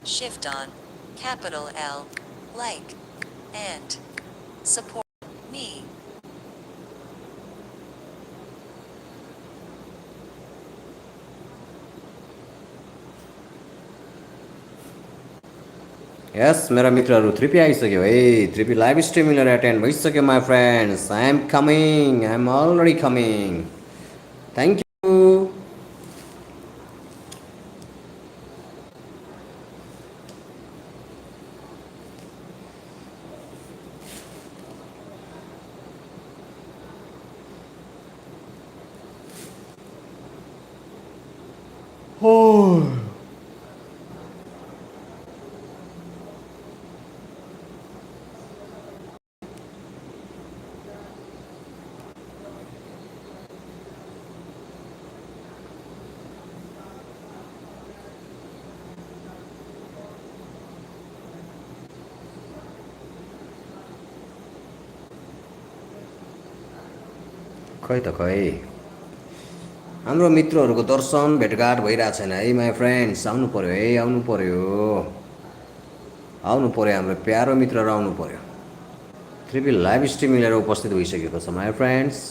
Shift on, capital L, like, and support me. Yes, मेरा मित्रहरू 3P आइसक्यो है 3P लाइभ स्ट्रिमिङले एटेन्ड भइसक्यो my friends I am coming I am already coming thank you खै त खै हाम्रो मित्रहरूको दर्शन भेटघाट भइरहेको छैन है माई फ्रेन्ड्स आउनु पर्यो है आउनु पर्यो हाम्रो प्यारो मित्रहरू आउनु पर्यो 3P लाइभ स्ट्रिमिङ लिएर उपस्थित भइसकेको छ माई फ्रेन्ड्स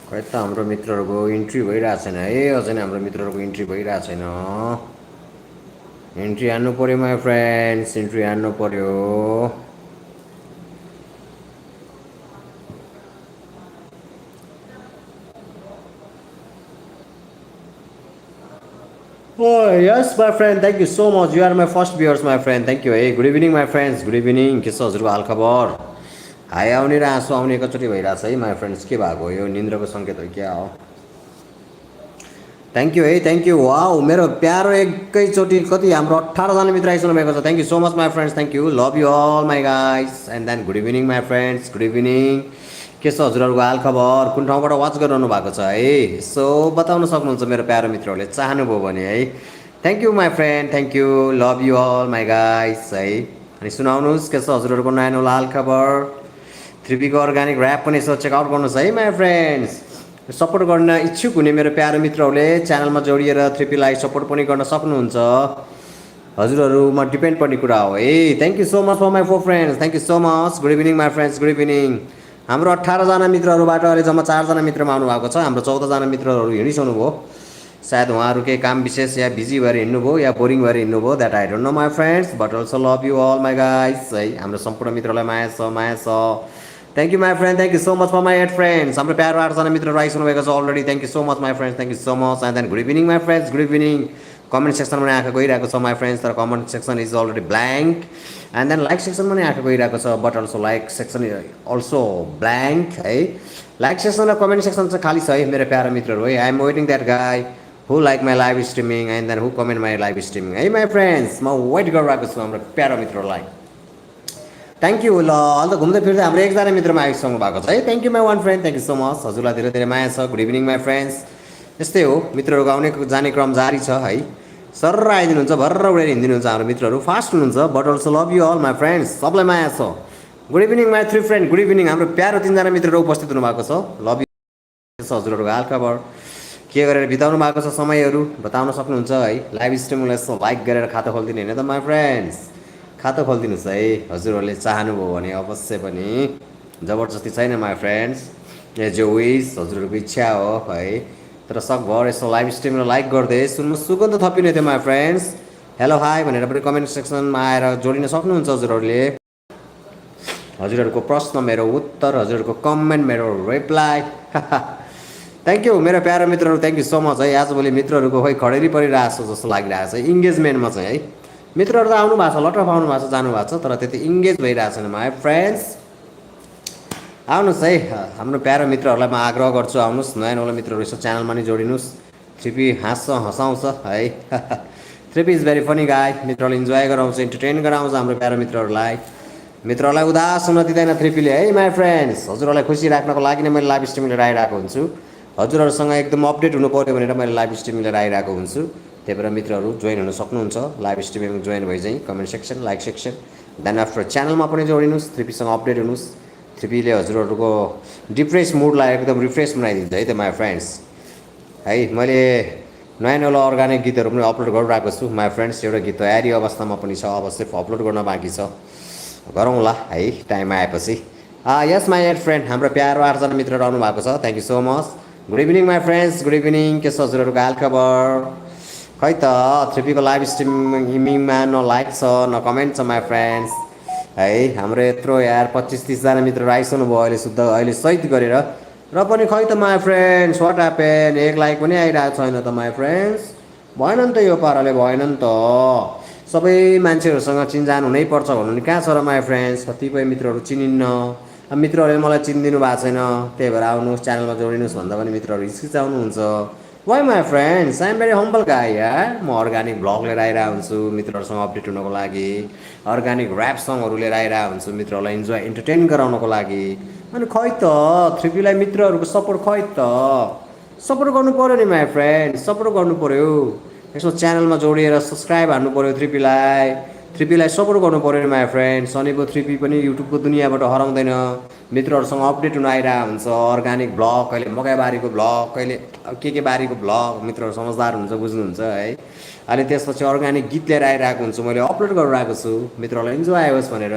खै त हाम्रो मित्रहरूको इन्ट्री भइरहेको छैन है अझै नै हाम्रो मित्रहरूको इन्ट्री भइरहेको छैन इन्ट्री हान्नु पऱ्यो माई फ्रेन्ड्स इन्ट्री हान्नु पऱ्यो Oh, yes, my friend. Thank you so much. You are my first viewers, my friend. Thank you. Hey, good evening, my friends. Good evening. के छ हजुरको हालखबर हाई आउने र आँसु आउने एकचोटि भइरहेछ है माई फ्रेन्ड्स के भएको यो निन्द्राको सङ्केत हो क्या हो थ्याङ्क यू है थ्याङ्क यू वाउ मेरो प्यारो एकैचोटि कति हाम्रो 18जना मित्र आइसक्नु भएको छ thank you so much my friends thank you love you all my guys and then good evening my friends good evening के छ हजुरहरूको हालखबर कुन ठाउँबाट वाच गरिरहनु भएको छ है यसो बताउन सक्नुहुन्छ मेरो प्यारो मित्रहरूले चाहनुभयो भने है thank you my friend thank you love you all my guys है अनि सुनाउनुहोस् के छ हजुरहरूको नयाँ नौलो हालखबर 3P को अर्ग्यानिक ऱ्याप पनि यसो चेकआउट गर्नुहोस् है माई फ्रेन्ड्स सपोर्ट गर्न इच्छुक हुने मेरो प्यारो मित्रहरूले च्यानलमा जोडिएर 3P लाई सपोर्ट पनि गर्न सक्नुहुन्छ हजुरहरूमा डिपेन्ड पर्ने कुरा हो है thank you so much for my four friends thank you so much good evening my friends good evening हाम्रो 18जना मित्रहरूबाट अहिले जम्मा 4जना मित्रमा आउनु भएको छ हाम्रो 14जना मित्रहरू हिँडिसक्नु भयो सायद उहाँहरू केही काम विशेष या बिजी भएर हिँड्नुभयो या बोरिङ भएर हिँड्नुभयो that I don't know my friends but also love you all my guys है हाम्रो सम्पूर्ण मित्रलाई माया छ thank you my friend thank you so much for my 8 friends हाम्रो प्यारो 8जना मित्रहरू आइसक्नु भएको छ already thank you so much my friends thank you so much and then good evening my friends good evening comment सेक्सनमा पनि आँखा गइरहेको छ माई फ्रेन्ड्स तर comment section is already blank and then like section पनि आँखा गइरहेको छ but also like section also blank है लाइक सेक्सन र कमेन्ट सेक्सन चाहिँ खाली छ है मेरो प्यारो मित्रहरू है I am waiting that guy who like my live streaming and then who comment my live streaming है माई फ्रेन्ड्स म वेट गरिरहेको छु हाम्रो प्यारो मित्रहरूलाई थ्याङ्क यू ल अहिले त घुम्दै फिर्दै हाम्रो एकजना मित्रमा आइसक्नु भएको छ है thank you my one friend thank you so much हजुरलाई धेरै धेरै माया छ गुड इभिनिङ माई फ्रेन्ड्स यस्तै हो मित्रहरूको आउने जाने क्रम जारी छ है सर आइदिनुहुन्छ भर्र उडेर हिँडिदिनुहुन्छ हाम्रो मित्रहरू फास्ट हुनुहुन्छ but also love you all my friends सबलाई माया छ good evening my 3 friend good evening हाम्रो प्यारो 3जना मित्रहरू उपस्थित हुनुभएको छ लभ यु हजुरहरूको हालखबर के गरेर बिताउनु भएको छ समयहरू बताउन सक्नुहुन्छ है लाइभ स्ट्रिमलाई यसो लाइक गरेर खाता खोलिदिनु होइन त माई फ्रेन्ड्स खाता खोलिदिनुहोस् है हजुरहरूले चाहनुभयो भने अवश्य पनि जबरजस्ती छैन माई फ्रेन्ड्स एज ए विस हजुरहरूको इच्छा हो है तर सकभर यसो लाइभ स्ट्रिमलाई लाइक गर्दै सुन्नु सुगन्ध थपिने थियो माई फ्रेन्ड्स हेलो हाई भनेर पनि कमेन्ट सेक्सनमा आएर जोडिन सक्नुहुन्छ हजुरहरूले हजुरहरूको प्रश्न मेरो उत्तर हजुरहरूको कमेन्ट मेरो रिप्लाई थ्याङ्क यू मेरो प्यारो मित्रहरू, थ्याङ्क यू सो मच है। आजभोलि मित्रहरूको खोइ खडेरी परिरहेको छ जस्तो लागिरहेको छ इङ्गेजमेन्टमा चाहिँ है। मित्रहरू त आउनु भएको छ, लटर पाउनु भएको छ, जानुभएको छ, तर त्यति इङ्गेज भइरहेको छैन माई फ्रेन्ड्स। आउनुहोस् है, हाम्रो प्यारो मित्रहरूलाई म आग्रह गर्छु, आउनुहोस् नयाँ नौलो मित्रहरू यसो च्यानलमा नि जोडिनुहोस्। थ्रिपी हाँस्छ, हँसाउँछ है। थ्रिपी इज भेरी फनी गाई, मित्रहरूले इन्जोय गराउँछ, इन्टरटेन गराउँछ हाम्रो प्यारो मित्रहरूलाई। मित्रहरूलाई उदास हुन दिँदैन थ्रिपीले है माई फ्रेन्ड्स। हजुरहरूलाई खुसी राख्नको लागि नै मैले लाइभ स्ट्रिम लिएर आइरहेको हुन्छु। हजुरहरूसँग एकदम अपडेट हुनु पऱ्यो भनेर मैले लाइभ स्ट्रिम लिएर आइरहेको हुन्छु। त्यही भएर मित्रहरू जोइन हुन सक्नुहुन्छ, लाइभ स्ट्रिममा जोइन भइ चाहिँ comment section, like section, then after च्यानलमा पनि जोडिनुहोस्, थ्रिपीसँग अपडेट हुनुहोस्। थ्रिपीले हजुरहरूको डिप्रेस मुडलाई एकदम रिफ्रेस बनाइदिन्छ है त माई फ्रेन्ड्स है। मैले नयाँ नौलो अर्ग्यानिक गीतहरू पनि अपलोड गरिरहेको छु माई फ्रेन्ड्स। एउटा गीत तयारी अवस्थामा पनि छ, अब सिर्फ अपलोड गर्न बाँकी छ, गरौँला है टाइम आएपछि। यस माई एड फ्रेन्ड, हाम्रो प्यारो 8जना मित्रहरू आउनु भएको छ, thank you so much. Good evening my friends, good evening. के छ हजुरहरूको हालखबर? खै त थ्रिपीको लाइभ स्ट्रिमिङमा न लाइक छ न कमेन्ट छ माई फ्रेन्ड्स है। हाम्रो यत्रो यार 25-30जना मित्रहरू आइसक्नु भयो अहिले शुद्ध, अहिले सहित गरेर, र पनि खै त माई फ्रेन्ड्स वाट ह्यापेन, एक लाइक पनि आइरहेको छैन त माई फ्रेन्ड्स। भएन नि त यो पाराले, भएन नि त। सबै मान्छेहरूसँग चिनजान हुनैपर्छ भन्नु नि कहाँ छ र माई फ्रेन्ड्स। कतिपय मित्रहरू चिनिन्न, अब मित्रहरूले मलाई चिनिदिनु भएको छैन, त्यही भएर आउनुहोस् च्यानलमा जोडिनुहोस् भन्दा पनि मित्रहरू हिचकिचाउनुहुन्छ। Why my friends, I am very humble guy यार। म अर्ग्यानिक भ्लग लिएर आइरहेको हुन्छु मित्रहरूसँग अपडेट हुनको लागि, अर्ग्यानिक ऱ्याप सङहरू लिएर आइरहेको हुन्छु मित्रहरूलाई इन्जोय इन्टरटेन गराउनको लागि। अनि खै त थ्रिपीलाई मित्रहरूको सपोर्ट, खै त सपोर्ट गर्नु पऱ्यो नि माई फ्रेन्ड, सपोर्ट गर्नु पऱ्यो। यसो च्यानलमा जोडिएर सब्सक्राइब हान्नु पऱ्यो थ्रिपीलाई सपोर्ट गर्नु पऱ्यो नि माई फ्रेन्ड। शनिको थ्रिपी पनि युट्युबको दुनियाँबाट हराउँदैन, मित्रहरूसँग अपडेट हुन आइरहेको हुन्छ। अर्ग्यानिक भ्लग, कहिले मकैबारीको भ्लग, कहिले के बारीको भ्लग, मित्रहरू समझदार हुन्छ, बुझ्नुहुन्छ है। अहिले त्यसपछि अर्ग्यानिक गीत लिएर आइरहेको हुन्छु, मैले अपलोड गरिरहेको छु मित्रहरूलाई इन्जोय आयोस् भनेर।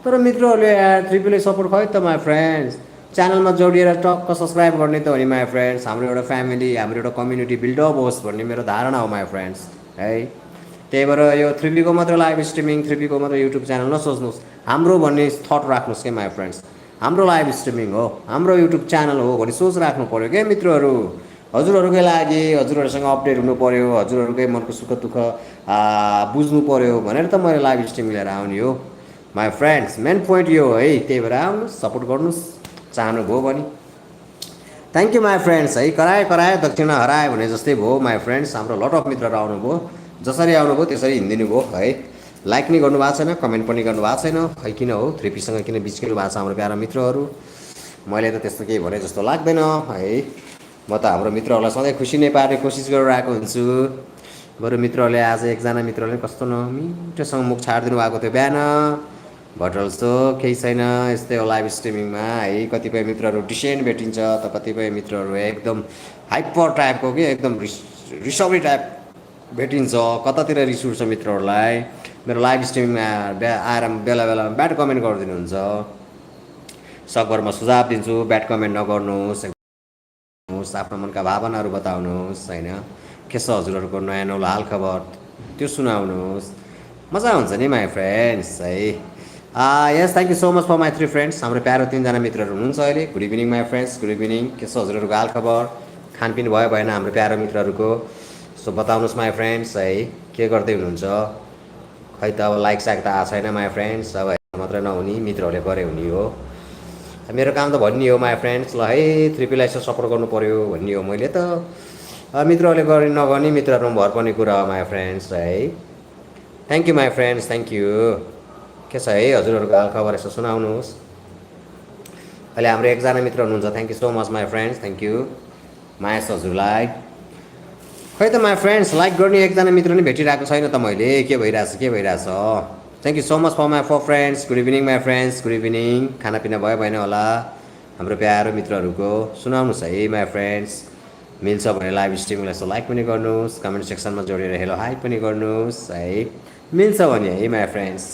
तर मित्रहरूले यार थ्रिपीलाई सपोर्ट खै त माई फ्रेन्ड्स। च्यानलमा जोडिएर टक्क सब्सक्राइब गर्ने त हो नि माई फ्रेन्ड्स। हाम्रो एउटा फ्यामिली, हाम्रो एउटा कम्युनिटी बिल्डअप होस् भन्ने मेरो धारणा हो माई फ्रेन्ड्स है। त्यही भएर यो थ्रिपीको मात्र लाइभ स्ट्रिमिङ, थ्रिपीको मात्र युट्युब च्यानल नसोच्नुहोस्, हाम्रो भन्ने थट राख्नुहोस् क्या माई फ्रेन्ड्स। हाम्रो लाइभ स्ट्रिमिङ हो, हाम्रो युट्युब च्यानल हो भन्ने सोच राख्नु पऱ्यो क्या मित्रहरू। हजुरहरूकै लागि, हजुरहरूसँग अपडेट हुनु पऱ्यो, हजुरहरूकै मनको सुख दुःख बुझ्नु पऱ्यो भनेर त मैले लाइभ स्ट्रिम लिएर आउने हो माई फ्रेन्ड्स। मेन पोइन्ट यो है, त्यही भएर आउनुहोस्, सपोर्ट गर्नुहोस् चाहनुभयो भने। थ्याङ्क यू माई फ्रेन्ड्स है। कराए दक्षिणा हरायो भने जस्तै भयो माई फ्रेन्ड्स। हाम्रो लट अफ मित्रहरू आउनुभयो, जसरी आउनुभयो त्यसरी हिँडिदिनु भयो है। लाइक पनि गर्नुभएको छैन, कमेन्ट पनि गर्नुभएको छैन, खै किन हो थ्रिपीसँग किन बिच्किनु भएको छ हाम्रो प्यारा मित्रहरू। मैले त त्यस्तो केही भने जस्तो लाग्दैन है। म त हाम्रो मित्रहरूलाई सधैँ खुसी नै पार्ने कोसिस गरिरहेको हुन्छु। बरु मित्रहरूले आज एकजना मित्रले कस्तो नमिठोसँग मुख छाडिदिनु भएको थियो बिहान, बट अल्सो केही छैन, यस्तै हो लाइभ स्ट्रिमिङमा है। कतिपय मित्रहरू डिसेन्ट भेटिन्छ त कतिपय मित्रहरू एकदम हाइपर टाइपको कि एकदम रिसौरी टाइप भेटिन्छ, कतातिर रिस उठ्छ मित्रहरूलाई। मेरो लाइभ स्ट्रिमिङमा आएर बेला बेलामा ब्याड कमेन्ट गरिदिनुहुन्छ, सकभर म सुझाव दिन्छु ब्याड कमेन्ट नगर्नुहोस्, आफ्नो मनका भावनाहरू बताउनुहोस् होइन। के छ हजुरहरूको नयाँ नौलो हाल खबर त्यो सुनाउनुहोस्, मजा हुन्छ नि माई फ्रेन्ड्स है। Yes, thank you so much for my 3 friends. हाम्रो प्यारो 3जना मित्रहरू हुनुहुन्छ अहिले। Good evening my friends, good evening. के छ हजुरहरूको हाल खबर, खानपिन भयो भएन हाम्रो प्यारो मित्रहरूको, सो बताउनुहोस् माई फ्रेन्ड्स है। के गर्दै हुनुहुन्छ? खै त अब लाइक साइक त आएको छैन माई फ्रेन्ड्स, अब मात्रै नहुने, मित्रहरूले गरे हुने हो। मेरो काम त भन्ने हो माई फ्रेन्ड्स, ल है थ्रिपीलाई यसो सपोर्ट गर्नु पऱ्यो भन्ने हो मैले त। मित्रहरूले गर्ने नगर्ने मित्रहरूमा भर पर्ने कुरा हो माई फ्रेन्ड्स है। Thank you my friends, thank you. के छ है हजुरहरूको हाल खबर यसो सुनाउनुहोस्। अहिले हाम्रो एकजना मित्र हुनुहुन्छ, thank you so much my friends, thank you माया छ हजुरलाई। खै त माई फ्रेन्ड्स लाइक गर्ने एकजना मित्र नि भेटिरहेको छैन त मैले, के भइरहेछ के भइरहेछ। Thank you so much for my friends, good evening my friends, good evening. खानापिना भयो भएन होला हाम्रो प्यारो मित्रहरूको, सुनाउनुहोस् है माई फ्रेन्ड्स। मिल्छ भने लाइभ स्ट्रिमलाई यसो लाइक पनि गर्नुहोस्, कमेन्ट सेक्सनमा जोडेर हेलो हाई पनि गर्नुहोस् है। मिल्छ भने है माई फ्रेन्ड्स,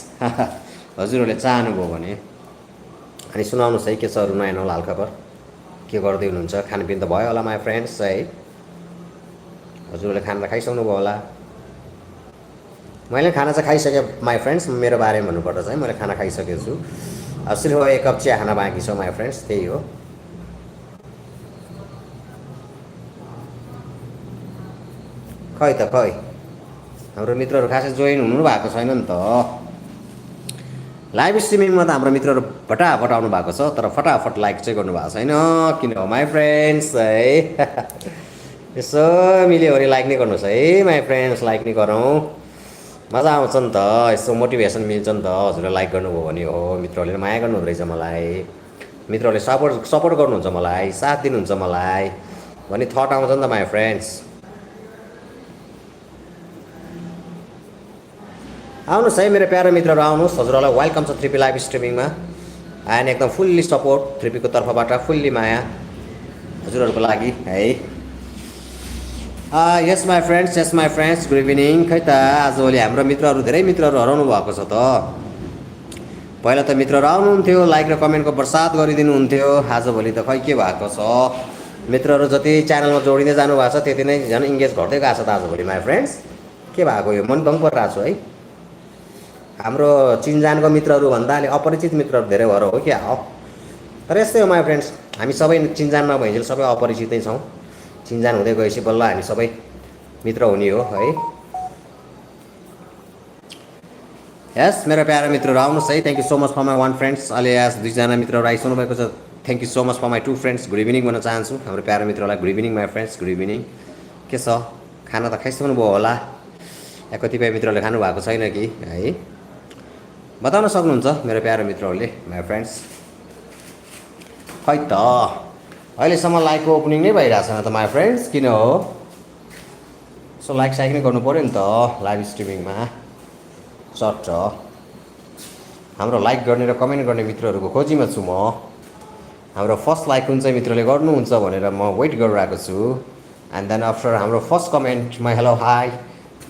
हजुरहरूले चाहनुभयो भने। अनि सुनाउनुहोस् है के छ अरू नयाँ नौलो हालखबर, के गर्दै हुनुहुन्छ? खानपिन त भयो होला माई फ्रेन्ड्स है। हजुरहरूले खाना त खाइसक्नु भयो होला। मैले खाना चाहिँ खाइसकेँ माई फ्रेन्ड्स, मेरो बारेमा भन्नुपर्दा चाहिँ मैले खाना खाइसकेको छु। अब सिर्फ 1 कप चिया खाना बाँकी छ माई फ्रेन्ड्स, त्यही हो। खै त खै हाम्रो मित्रहरू खासै जोइन हुनु भएको छैन नि त लाइभ स्ट्रिमिङमा त हाम्रो मित्रहरू फटाफट आउनु भएको छ तर फटाफट लाइक चाहिँ गर्नुभएको छैन किन हो माई फ्रेन्ड्स है यसो मिल्यो भने लाइक नै गर्नुहोस् है माई फ्रेन्ड्स लाइक नै गरौँ मजा आउँछ नि त यसो मोटिभेसन मिल्छ नि त हजुरले लाइक गर्नुभयो भने हो मित्रहरूले माया गर्नुहुँदो रहेछ मलाई मित्रहरूले सपोर्ट गर्नुहुन्छ मलाई साथ दिनुहुन्छ मलाई भन्ने थट आउँछ नि त माई फ्रेन्ड्स आउनुहोस् है मेरो प्यारो मित्रहरू आउनुहोस् हजुरहरूलाई वेलकम छ थ्रिपी लाइभ स्ट्रिमिङमा एन्ड एकदम फुल्ली सपोर्ट थ्रिपीको तर्फबाट फुल्ली माया हजुरहरूको लागि है yes my friends good evening खै त आजभोलि हाम्रो मित्रहरू धेरै मित्रहरू हराउनु भएको छ त पहिला त मित्रहरू आउनुहुन्थ्यो लाइक र कमेन्टको बर्सात गरिदिनुहुन्थ्यो आजभोलि त खै के भएको छ मित्रहरू जति च्यानलमा जोडिँदै जानुभएको छ त्यति नै झन् इङ्गेज घट्दै गएको छ त आजभोलि माई फ्रेन्ड्स के भएको यो मन भङ परिरहेको छु है हाम्रो चिनजानको मित्रहरू भन्दा अलि अपरिचित मित्रहरू धेरै भएर हो क्या हो तर यस्तै हो माई फ्रेन्ड्स हामी सबै चिनजानमा भइन्जेल सबै अपरिचितै छौँ चिनजान हुँदै गएपछि बल्ल हामी सबै मित्र हुने हो है यस मेरो प्यारो मित्रहरू आउनुहोस् है thank you so much for my one friends अहिले आज दुईजना मित्रहरू आइसक्नु भएको छ thank you so much for my two friends good evening भन्न चाहन्छु हाम्रो प्यारो मित्रहरूलाई good evening my friends good evening के छ खाना त खाइसक्नु भयो होला या कतिपय मित्रहरूले खानुभएको छैन कि है बताउन सक्नुहुन्छ मेरो प्यारो मित्रहरूले माई फ्रेन्ड्स खै त अहिलेसम्म लाइकको ओपनिङ नै भइरहेको छैन त माई फ्रेन्ड्स किन हो सो लाइक साइक नै गर्नु पऱ्यो नि त लाइभ स्ट्रिमिङमा चट्ट हाम्रो लाइक गर्ने र कमेन्ट गर्ने मित्रहरूको खोजीमा छु म हाम्रो फर्स्ट लाइक कुन चाहिँ मित्रले गर्नुहुन्छ भनेर म वेट गरिरहेको छु एन्ड देन आफ्टर हाम्रो फर्स्ट कमेन्टमा हेलो हाई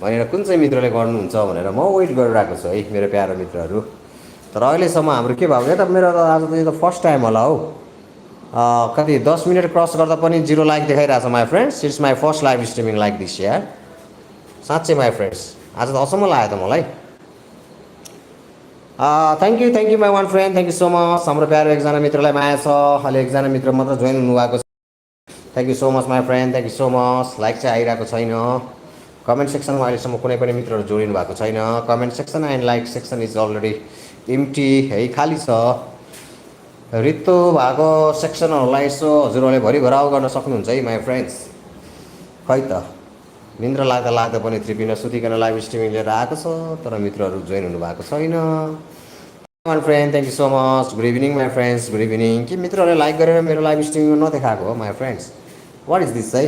भनेर कुन चाहिँ मित्रले गर्नुहुन्छ भनेर म वेट गरिरहेको छु है मेरो प्यारो मित्रहरू तर अहिलेसम्म हाम्रो के भएको त मेरो त आज त फर्स्ट टाइम होला हौ कति 10 मिनट क्रस गर्दा पनि 0 लाइक देखाइरहेको छ my friends it's my first live streaming like this यार साँच्चै माई फ्रेन्ड्स आज त अचम्म लाग्यो त मलाई thank you my one friend thank you so much हाम्रो प्यारो एकजना मित्रलाई माया छ अहिले एकजना मित्र मात्र जोइन हुनुभएको छ thank you so much my friend thank you so much like चाहिँ आइरहेको छैन कमेन्ट सेक्सनमा अहिलेसम्म कुनै पनि मित्रहरू जोडिनु भएको छैन comment section and like section is already empty है खाली छ रित्तो भएको सेक्सनहरूलाई यसो हजुरहरूले भरिभराउ गर्न सक्नुहुन्छ है माई फ्रेन्ड्स खै त निन्द्रा लाग्दा लाग्दा पनि त्रिपी नसुतिकन लाइभ स्ट्रिमिङ लिएर आएको छ तर मित्रहरू जोइन हुनुभएको छैन one friend thank you so much good evening my friends good evening के मित्रहरूले लाइक गरेर मेरो लाइभ स्ट्रिमिङमा नदेखाएको हो my friends what is this है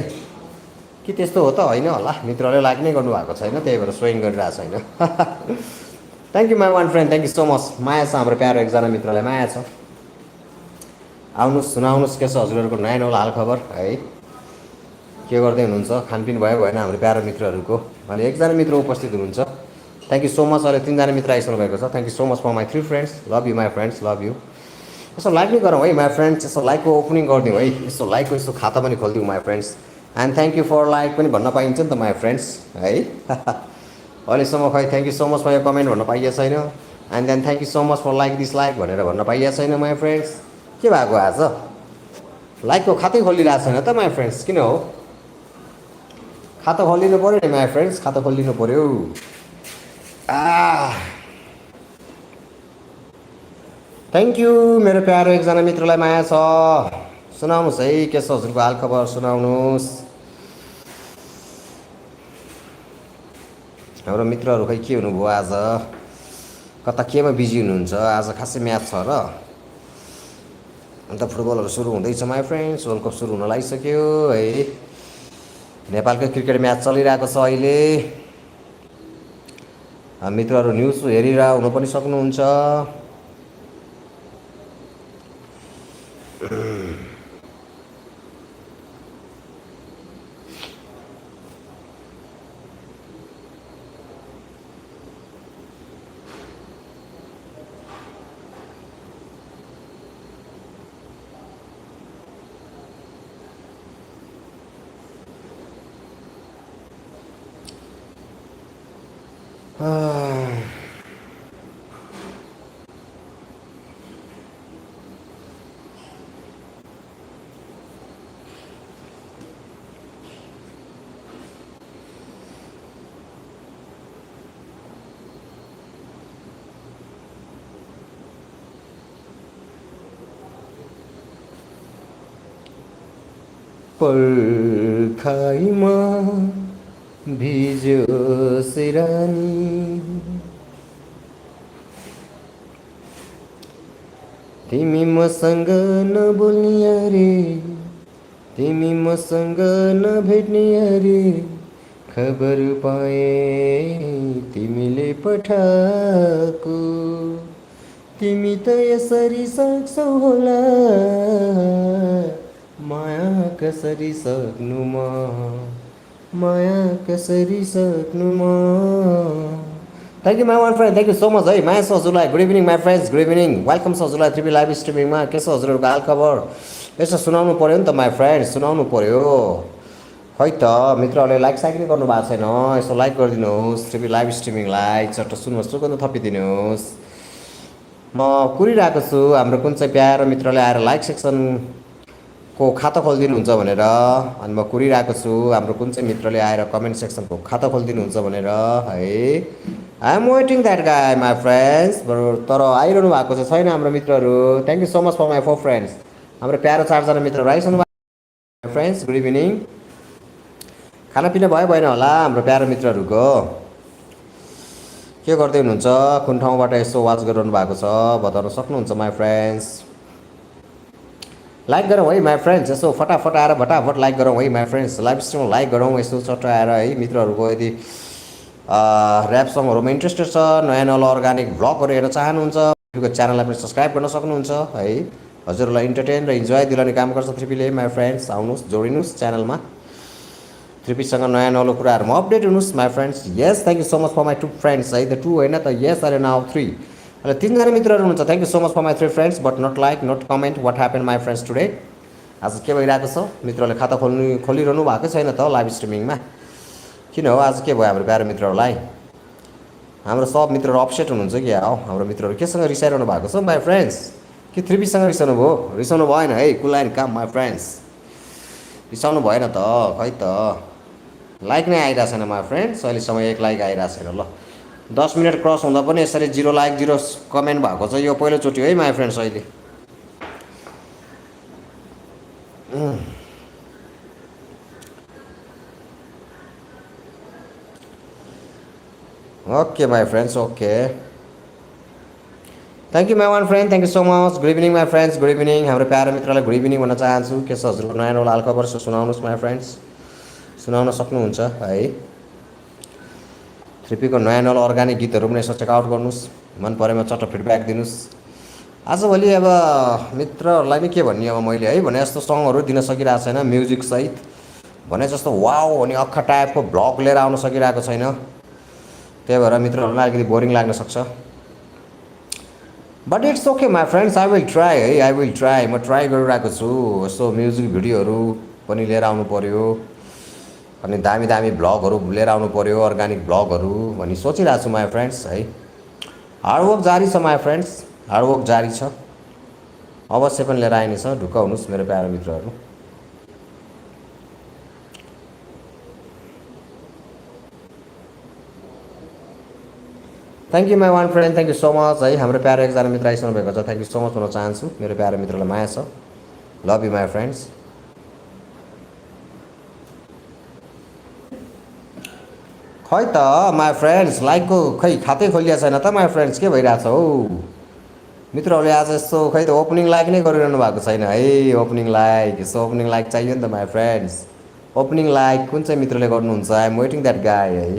कि त्यस्तो हो त होइन होला मित्रहरूले लाइक नै गर्नुभएको छैन त्यही भएर सोइङ गरिरहेको छैन thank you my one friend thank you so much माया छ हाम्रो प्यारो एकजना मित्रलाई माया छ आउनुहोस् सुनाउनुहोस् के छ हजुरहरूको नयाँ नौलो हाल खबर है के गर्दै हुनुहुन्छ खानपिन भयो भएन हाम्रो प्यारो मित्रहरूको अहिले एकजना मित्र उपस्थित हुनुहुन्छ थ्याङ्क यू सो मच अहिले 3जना मित्र आइसक्नु भएको छ thank you so much for my 3 friends love you my friends love you यसो लाइक नै गरौँ है माई फ्रेन्ड्स यसो लाइकको ओपनिङ गरिदिउँ है यसो लाइकको यसो खाता पनि खोलिदिउँ my friends and thank you for like पनि भन्न पाइन्छ नि त माई फ्रेन्ड्स है अहिलेसम्म खै thank you so much for यो कमेन्ट भन्न पाइएको छैन and then thank you so much for like this like भनेर भन्न पाइएको छैन माई फ्रेन्ड्स के भएको आज लाइकको खातै खोलिरहेको छैन त माई फ्रेन्ड्स किन हो खाता खोलिदिनु पऱ्यो नि माई फ्रेन्ड्स खाता खोलिदिनु पऱ्यो थ्याङ्क यू मेरो प्यारो एकजना मित्रलाई माया छ सुनाउनुहोस् है के छ हजुरको हाल खबर सुनाउनुहोस् हाम्रो मित्रहरू खै के हुनुभयो आज कता केमा बिजी हुनुहुन्छ आज खासै म्याच छ र अन्त फुटबलहरू सुरु हुँदैछ माई फ्रेन्ड्स वर्ल्ड कप सुरु हुन लागिसक्यो है नेपालको क्रिकेट म्याच चलिरहेको छ अहिले मित्रहरू न्युज हेरेर हुन पनि सक्नुहुन्छ पर्खाइमा भिज्यो सिरानी तिमी मसँग नबोल्ने अरे तिमी मसँग नभेट्ने अरे खबर पाए तिमीले पठाएको तिमी त यसरी सक्छौ होला माया कसरी सक्नु म माया कसरी सक्नु म thank you my one friend thank you so much है माया छ हजुरलाई good evening my friends good evening welcome छ हजुरलाई त्रिपी लाइभ स्ट्रिमिङमा के छ हजुरहरूको हालखबर यसो सुनाउनु पऱ्यो नि त माई फ्रेन्ड्स सुनाउनु पऱ्यो खै त मित्रहरूले लाइक साइक नै गर्नु भएको छैन यसो लाइक गरिदिनुहोस् त्रिपी लाइभ स्ट्रिमिङलाई चट्ट सुन्नुहोस् सुगन्ध थपिदिनुहोस् म कुरिरहेको छु हाम्रो कुन चाहिँ प्यारो मित्रले आएर लाइक सेक्सनको खाता खोलिदिनुहुन्छ भनेर अनि म कुरिरहेको छु हाम्रो कुन चाहिँ मित्रले आएर कमेन्ट सेक्सनको खाता खोलिदिनुहुन्छ भनेर है I am waiting that guy my friends तर आइरहनु भएको चाहिँ छैन हाम्रो मित्रहरू thank you so much for my four friends हाम्रो प्यारो 4जना मित्रहरू आइसक्नु भएको फ्रेन्ड्स गुड इभिनिङ खानापिना भयो भएन होला हाम्रो प्यारो मित्रहरूको के गर्दै हुनुहुन्छ कुन ठाउँबाट यसो वाच गरिरहनु भएको छ बताउन सक्नुहुन्छ माई फ्रेन्ड्स लाइक गरौँ है माई फ्रेन्ड्स यसो फटाफट आएर फटाफट लाइक गरौँ है my friends live stream like गरौँ यसो चट्ट आएर है मित्रहरूको यदि ऱ्याप सङहरूमा इन्ट्रेस्टेड छ नयाँ नौलो अर्ग्यानिक भ्लगहरू हेर्न चाहनुहुन्छ थ्रिपीको च्यानललाई पनि सब्सक्राइब गर्न सक्नुहुन्छ है हजुरहरूलाई इन्टरटेन र इन्जोय दिलाउने काम गर्छ थ्रिपीले माई फ्रेन्ड्स आउनुहोस् जोडिनुहोस् च्यानलमा थ्रिपीसँग नयाँ नौलो कुराहरूमा अपडेट हुनुहोस् my friends yes thank you so much for my 2 friends है द 2 होइन त यस अरे नाउ 3 अहिले 3जना मित्रहरू हुनुहुन्छ thank you so much for my 3 friends but not like not comment what happen my friends today आज के भइरहेको छ मित्रहरूले खाता खोलिरहनु भएको छैन त लाइभ स्ट्रिमिङमा किन हो आज के भयो हाम्रो प्यारो मित्रहरूलाई हाम्रो सब मित्रहरू अपसेट हुनुहुन्छ कि हो हाम्रो मित्रहरू केसँग रिसाइरहनु भएको छ माई फ्रेन्ड्स कि थ्रिपीसँग रिसाउनु भयो रिसाउनु भएन है कुलाइन काम माई फ्रेन्ड्स रिसाउनु भएन त खै त लाइक नै आइरहेको छैन माई फ्रेन्ड्स अहिलेसम्म 1 लाइक आइरहेको छैन ल 10 मिनट क्रस हुँदा पनि यसरी 0 लाइक 0 कमेन्ट भएको छ यो पहिलोचोटि है माई फ्रेन्ड्स अहिले okay my friends okay thank you my one friend thank you so much good evening my friends good evening हाम्रो प्यारो मित्रलाई गुड इभिनिङ भन्न चाहन्छु के छ हजुरको नयाँ नौलो हालखबर सुनाउनुहोस् माई फ्रेन्ड्स सुनाउन सक्नुहुन्छ है थ्रिपीको नयाँ नौलो अर्ग्यानिक गीतहरू पनि यसो चेकआउट गर्नुहोस् मन परेमा चट्ट फिडब्याक दिनुहोस् आजभोलि अब मित्रहरूलाई नै के भन्ने अब मैले है भने जस्तो सङहरू दिन सकिरहेको छैन म्युजिक सहित भने जस्तो वाउ अनि अक्खा टाइपको भ्लग लिएर आउन सकिरहेको छैन त्यही भएर मित्रहरूलाई अलिकति बोरिङ लाग्न सक्छ but it's okay my friends I will try है आई विल ट्राई म ट्राई गरिरहेको छु यसो म्युजिक भिडियोहरू पनि लिएर आउनु पऱ्यो अनि दामी दामी भ्लगहरू लिएर आउनु पऱ्यो अर्ग्यानिक भ्लगहरू भनी सोचिरहेको छु माई फ्रेन्ड्स है हार्डवर्क जारी छ माई फ्रेन्ड्स हार्डवर्क जारी छ अवश्य पनि लिएर आइनेछ ढुक्क हुनुहोस् मेरो प्यारो मित्रहरू thank you my one friend thank you so much है हाम्रो प्यारो 1जना मित्र आइसक्नु भएको छ थ्याङ्क यू सो मच भन्न चाहन्छु मेरो प्यारो मित्रलाई माया छ लभ यू माई फ्रेन्ड्स खै त माई फ्रेन्ड्स लाइकको खै खातै खोलिया छैन त माई फ्रेन्ड्स के भइरहेछ हौ मित्रहरूले आज यस्तो खै त ओपनिङ लाइक नै गरिरहनु भएको छैन है ओपनिङ लाइक यसो ओपनिङ लाइक चाहियो नि त माई फ्रेन्ड्स ओपनिङ लाइक कुन चाहिँ मित्रले गर्नुहुन्छ आई एम वेटिङ द्याट गाई है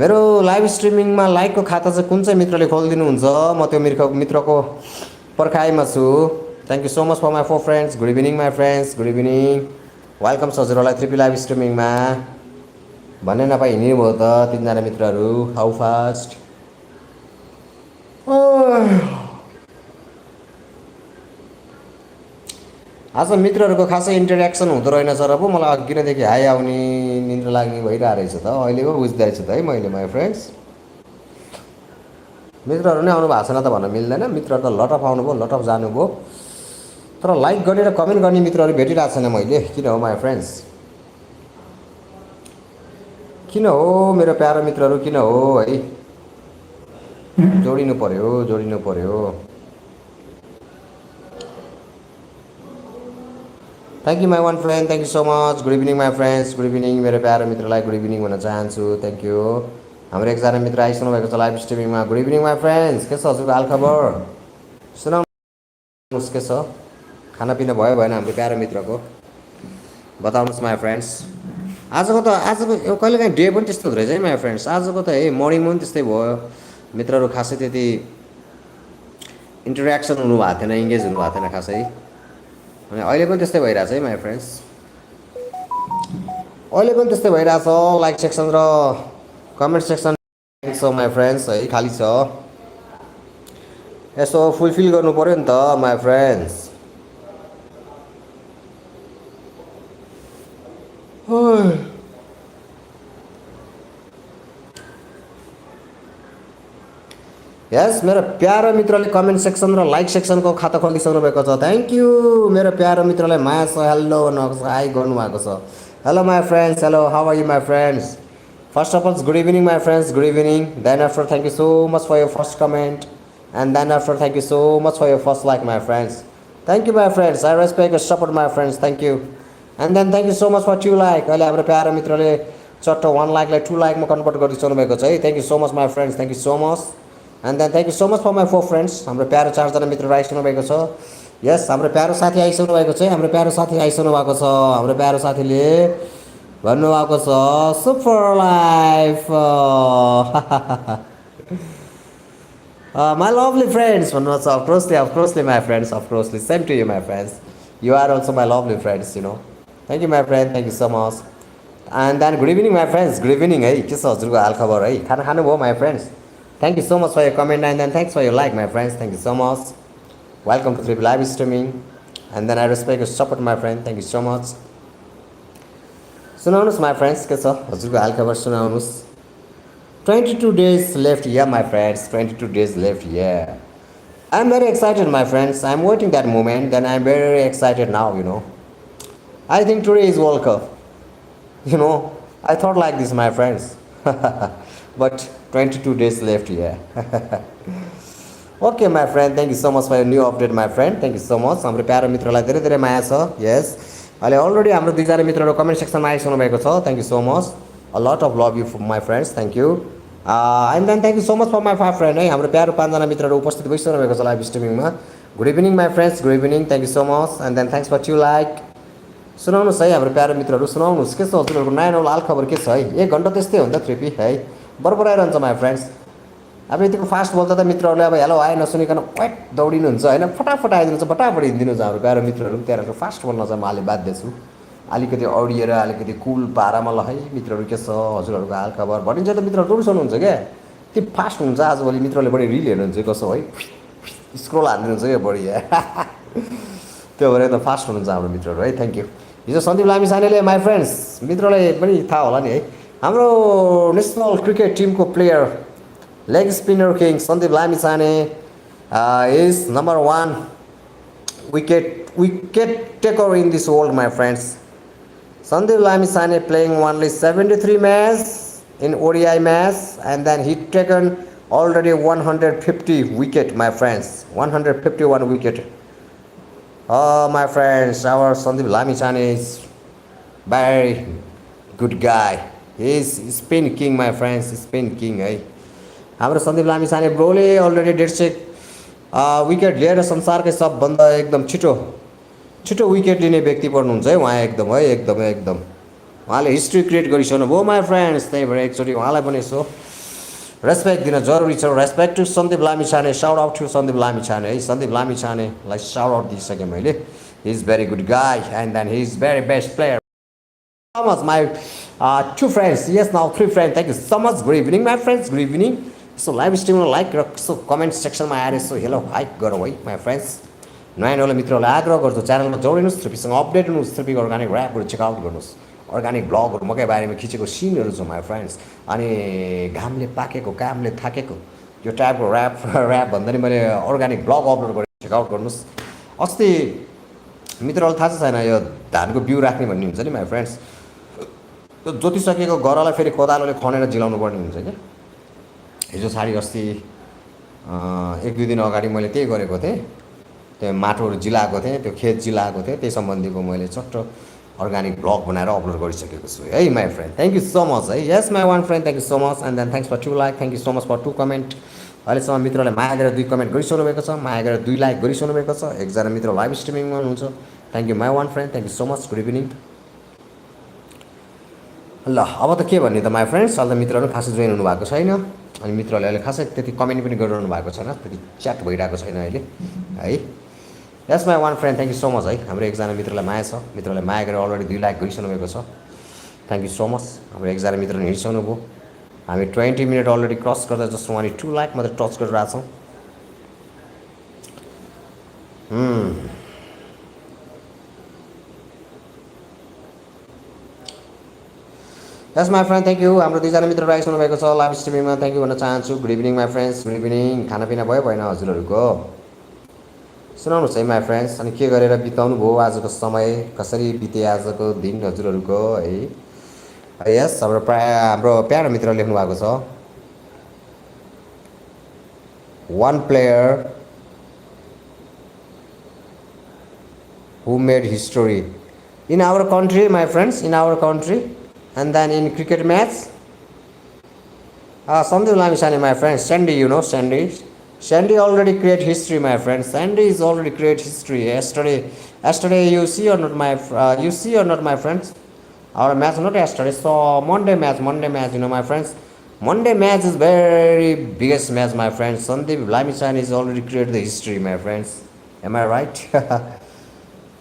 मेरो लाइभ स्ट्रिमिङमा लाइकको खाता चाहिँ कुन चाहिँ मित्रले खोलिदिनुहुन्छ म त्यो मित्रको पर्खाइमा छु thank you so much for my 4 friends good evening my friends good evening welcome छ हजुरहरूलाई थ्रिपी लाइभ स्ट्रिमिङमा भन्ने नपाइ हिँड्नुभयो त 3जना मित्रहरू हाउ फास्ट आज मित्रहरूको खासै इन्टरेक्सन हुँदो रहेनछ र पो मलाई अघि नैदेखि हाई आउने निन्द्रा लाग्ने भइरहेको रहेछ त अहिले पो बुझ्दैछु त है मैले माई फ्रेन्ड्स मित्रहरू नै आउनु भएको छैन त भन्न मिल्दैन मित्रहरू त लट अफ आउनुभयो लट अफ जानुभयो तर लाइक गर्ने र कमेन्ट गर्ने मित्रहरू भेटिरहेको छैन मैले किन हो माई फ्रेन्ड्स किन हो मेरो प्यारो मित्रहरू किन हो है जोडिनु पर्यो thank you my one friend, thank you so much. Good evening my friends, good evening मेरो प्यारो मित्रलाई गुड इभिनिङ भन्न चाहन्छु। Thank you. हाम्रो एकजना मित्र आइसक्नु भएको छ लाइभ स्ट्रिमिङमा। गुड इभिनिङ माई फ्रेन्ड्स, के छ हजुरको हालखबर सुनाउनुहोस्, के छ खानापिना भयो भएन हाम्रो प्यारो मित्रको बताउनुहोस् माई फ्रेन्ड्स। आजको कहिलेकाहीँ डे पनि त्यस्तो हुँदो रहेछ है माई फ्रेन्ड्स। आजको त है मर्निङमा पनि त्यस्तै भयो, मित्रहरू खासै त्यति इन्टरेक्सन हुनुभएको थिएन, इङ्गेज हुनुभएको थिएन खासै। अनि अहिले पनि त्यस्तै भइरहेछ है माई फ्रेन्ड्स, अहिले पनि त्यस्तै भइरहेछ। लाइक सेक्सन र कमेन्ट सेक्सन छ माई फ्रेन्ड्स है, खाली छ। यसो फुलफिल गर्नु पऱ्यो नि त माई फ्रेन्ड्स। यस मेरो प्यारो मित्रले कमेन्ट सेक्सन र लाइक सेक्सनको खाता खोलिसक्नु भएको छ। थ्याङ्क यू मेरो प्यारो मित्रलाई माया छ हेलो भन्नुभएको छ, हाई गर्नुभएको छ। Hello my friends, hello how are you my friends. First of all good evening my friends, good evening. Then after thank you so much for your first comment and then after thank you so much for your first like my friends. Thank you my friends, I respect your support my friends, thank you. And then thank you so much for 2 like. अहिले हाम्रो प्यारो मित्रले चट्ट 1 लाइकलाई 2 लाइकमा convert गरिसक्नु भएको छ है। Thank you so much my friends, thank you so much. And then thank you so much for my 4 friends. हाम्रो प्यारो 4 जना मित्रहरू आइसक्नु भएको छ। यस हाम्रो प्यारो साथी आइसक्नु भएको छ, हाम्रो प्यारो साथी आइसक्नु भएको छ। हाम्रो प्यारो साथीले भन्नुभएको छ super life my lovely friends भन्नुभएको छ। Of coursely my friends, of coursely same to you my friends, you are also my lovely friends, you know. Thank you my friend, thank you so much. And then good evening my friends, good evening है। के छ हजुरको हालखबर है, खाना खानुभयो my friends. Thank you so much for your comment and then thanks for your like my friends. Thank you so much. Welcome to the live streaming and then I respect your support my friend. Thank you so much. सुनाउनुहोस् my friends, के छ हजुरको हालखबर सुनाउनुहोस्। 22 days left here my friends, 22 days left here. I'm very excited my friends. I'm waiting that moment then I'm very excited now, you know. I think today is World Cup. You know, I thought like this my friends. But 22 days left here. Okay my friend, thank you so much for your new update my friend. Thank you so much. हाम्रो प्यारो मित्रलाई धेरै धेरै माया छ। यस अहिले already हाम्रो 2 जना मित्रहरू comment सेक्सनमा आइसक्नु भएको छ। Thank you so much, a lot of love you for my friends, thank you. And then thank you so much for my 5 friend है। हाम्रो प्यारो 5 जना मित्रहरू उपस्थित भइसक्नु भएको छ लाइभ स्ट्रिमिङमा। Good evening my friends, good evening, thank you so much. And then thanks for 2 like. सुनाउनुहोस् है हाम्रो प्यारो मित्रहरू, सुनाउनुहोस् के छ हजुरहरूको नयाँ नौलो हाल खबर के छ है। 1 घन्टा त्यस्तै हो नि त थ्रिपी है, बरबर आइरहन्छ माई फ्रेन्ड्स। अब यतिको फास्ट बोल्दा त मित्रहरूले अब हेलो हाई नसुनिकन क्वाइट दौडिनुहुन्छ होइन, फटाफट आइदिनुहुन्छ, फटाफट हिँडिदिनुहुन्छ। हाम्रो प्यारो मित्रहरू त्यहाँको फास्ट बोल्न चाहिँ म अलि बाध्य छु, अलिकति अडिएर अलिकति कुल पारामा ल है। मित्रहरू के छ हजुरहरूको हाल खबर भनिन्छ त मित्रहरू टुर्साउनुहुन्छ क्या, त्यो फास्ट हुन्छ आजभोलि। मित्रले बढी रिल हेर्नुहुन्छ कसो है, स्क्रोल हानिदिनुहुन्छ क्या बढी त्यो भएर त फास्ट हुनुहुन्छ हाम्रो मित्रहरू है। Thank you. हिजो सन्दीप लामिछानेले माई फ्रेन्ड्स मित्रलाई पनि थाहा होला नि है, हाम्रो नेसनल क्रिकेट टिमको player leg spinner king Sandeep Lamichhane is number 1 wicket taker in this world my friends. Sandeep Lamisane playing only 73 matches in ODI match and then he taken already 150 wicket my friends, 151 wicket. Oh my friends, our Sandeep Lamisane is very good guy. He is spin king my friends, spin king है। हाम्रो Sandeep Lamichhane ब्रोले already 150 wicket लिएर संसारकै सबभन्दा एकदम छिटो wicket लिने व्यक्ति पर्नुहुन्छ है उहाँ एकदम है, एकदम उहाँले हिस्ट्री क्रिएट गरिसक्नु भयो माई फ्रेन्ड्स। त्यही भएर एकचोटि उहाँलाई पनि यसो रेस्पेक्ट दिन जरुरी छ। Respect to Sandeep Lamichhane, shout out to Sandeep Lamichhane है। सन्दीप लामिछानेलाई साउट आउट दिइसकेँ मैले। He is very good guy and then he is very best player. So much my 2 friends, yes now 3 friends, thank you so much. Good evening my friends, good evening. So live stream like र so comment सेक्सनमा आएर यसो hello hike गरौँ है my friends. नयाँ नौलो मित्रहरूलाई आग्रह गर्छु च्यानलमा जोडिनुहोस्, थ्रिपीसँग अपडेट हुनुहोस्, थ्रिपीको अर्ग्यानिक ऱ्यापहरू चेकआउट गर्नुहोस्। अर्ग्यानिक ब्लगहरू मकै बारेमा खिचेको सिनहरू छ माई फ्रेन्ड्स। अनि घामले पाकेको कामले थाकेको यो टाइपको ऱ्याप भन्दा नि मैले अर्ग्यानिक ब्लग अपलोड गरेर चेकआउट गर्नुहोस्। अस्ति मित्रहरूलाई थाहा छैन यो धानको बिउ राख्ने भन्ने हुन्छ नि माई फ्रेन्ड्स, त्यो जोतिसकेको गरालाई फेरि कोदालोले खनेर जिलाउनु पर्ने हुन्छ क्या। हिजो छाडी अस्ति 1-2 दिन अगाडि मैले त्यही गरेको थिएँ। त्यो माटोहरू जिलाएको थिएँ, त्यो खेत जिलाएको थिएँ, त्यही सम्बन्धीको मैले चट्ट अर्ग्यानिक ब्लग बनाएर अपलोड गरिसकेको छु है my friend. Thank you so much है। Yes my one friend, thank you so much. And then thanks for 2 like, thank you so much for 2 comment. अहिलेसम्म मित्रले माया गरेर 2 कमेन्ट गरिसक्नु भएको छ, माया गरेर 2 लाइक गरिसक्नु भएको छ। एकजना मित्र लाइभ स्ट्रिमिङमा हुनुहुन्छ, thank you my one friend, thank you so much, good evening. ल अब त के भन्ने त माई फ्रेन्ड्स, अहिले त मित्रहरू खासै जोइन हुनुभएको छैन, अनि मित्रहरूले अहिले खासै त्यति कमेन्ट पनि गरिरहनु भएको छैन, त्यति च्याट भइरहेको छैन अहिले है। Yes my one friend, thank you so much है। हाम्रो एकजना मित्रलाई माया छ, मित्रले माया गरेर अलरेडी 2 लाइक गरिसक्नु भएको छ, थ्याङ्क यू सो मच। हाम्रो एकजना मित्र हिँडिसक्नु भयो, हामी 20 मिनट अलरेडी क्रस गर्दा जस्तो उहाँले 2 लाइक मात्रै टच गरिरहेको छौँ। यस माई फ्रेन्ड, थ्याङ्क यू। हाम्रो 2जना मित्रहरू आइसक्नु भएको छ लाइभ स्ट्रिमिङमा, थ्याङ्क यू भन्न चाहन्छु। Good evening my friends, good evening. खानापिना भयो भएन हजुरहरूको? सुनाउनुहोस् है माई फ्रेन्ड्स। अनि के गरेर बिताउनु भयो आजको समय, कसरी बिते आजको दिन हजुरहरूको है। यस हाम्रो हाम्रो प्यारो मित्र लेख्नु भएको छ, one player who made history in our country, my friends, in our country. And then in cricket match, Sandeep Lamisani, my friend, Sandy, you know Sandy. Sandy already create history, my friend. Sandy is already create history. Yesterday, you see or not, my friends? Our match not yesterday. So Monday match, you know, my friends. Monday match is very biggest match, my friends. Sandeep Lamisani is already create the history, my friends. Am I right?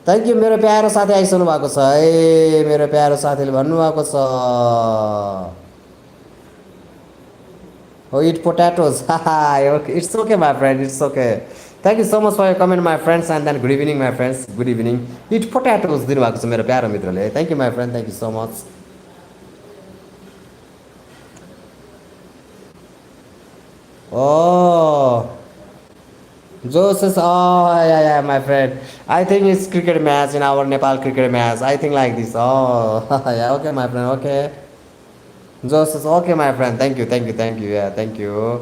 Thank you. मेरो प्यारो साथी आइसक्नु भएको छ है, मेरो प्यारो साथीले भन्नुभएको छ हो eat potatoes. It's okay my friend, it's okay. Thank you so much for your comment my friends. And then good evening my friends, good evening. Eat potatoes दिनुभएको छ मेरो प्यारो मित्रले, thank you my friend, thank you so much. Oh, Joseph, oh yeah, my friend. I think it's cricket match in our Nepal cricket match. I think like this. Oh, yeah, okay, my friend, okay. Joseph, okay, my friend. Thank you. Yeah, thank you.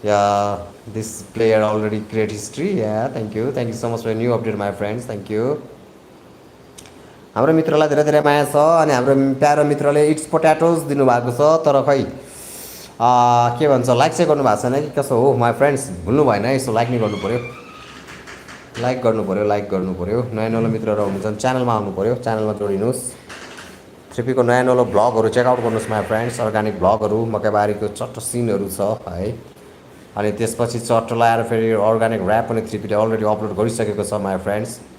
Yeah, this player already create history. Yeah, thank you so much for a new update, my friends. Thank you. हाम्रो मित्रलाई धेरै धेरै माया छ, अनि हाम्रो प्यारो मित्रले it's पोट्याटोज दिनुभएको छ, तर खै के भन्छ लाइक चाहिँ गर्नु भएको छैन कि कसो हो माई फ्रेन्ड्स, भुल्नु भएन है, यसो लाइक नै गर्नु पऱ्यो, लाइक गर्नु पऱ्यो। नयाँ नौलो मित्रहरू हुनुहुन्छ च्यानलमा आउनु पऱ्यो, च्यानलमा जोडिनुहोस्। 3Pको नयाँ नौलो भ्लगहरू चेकआउट गर्नुहोस् माई फ्रेन्ड्स, अर्ग्यानिक भ्लगहरू, मकैबारीको चट्टो सिनहरू छ है। अनि त्यसपछि चट्टो लगाएर फेरि अर्ग्यानिक ऱ्याप पनि 3Pले अलरेडी अपलोड गरिसकेको छ माई फ्रेन्ड्स।